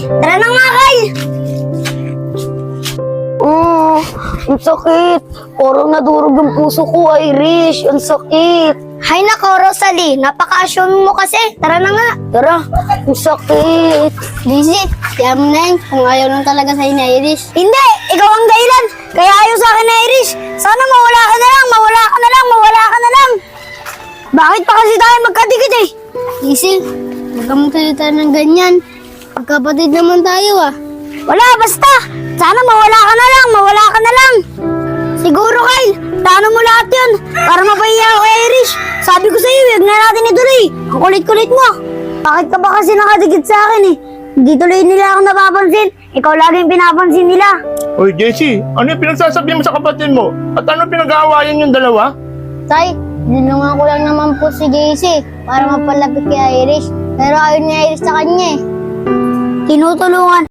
Tara na nga, Kyle! Ang sakit. Parang nadurog ang puso ko, Irish. Ang sakit. Hay nako, Rosalie. Napaka-assume mo kasi. Tara na nga. Tara, ang sakit. Lizzie, kaya mo na yun kung ayaw lang talaga sa'yo ni Irish. Hindi! Ikaw ang dahilan! Kaya ayaw sa akin ni Irish! Sana mawala ka na lang! Mawala ka na lang! Mawala ka na lang! Bakit pa kasi tayo magkadikit eh? Lizzie, huwag ka mong salita ng ganyan. Magkapatid naman tayo ah. Wala, basta! Sana mawala ka na lang! Mawala ka na lang! Siguro, Kyle. Plano mo lahat yun para mapahiya ako kay Irish. Sabi ko sa'yo, huwag na natin ituloy. Ang kulit-kulit mo. Bakit ka ba kasi nakadikit sa akin eh? Hindi tuloy nila ako napapansin. Ikaw laging pinapansin nila. Oy, Jessie, ano yung pinagsasabi mo sa kapatid mo? At ano pinag-aawayan yung dalawa? Tay, dinungan ko lang naman po si JC para mapalapit kay Irish. Pero ayaw ni Irish sa kanya eh. Tinutulungan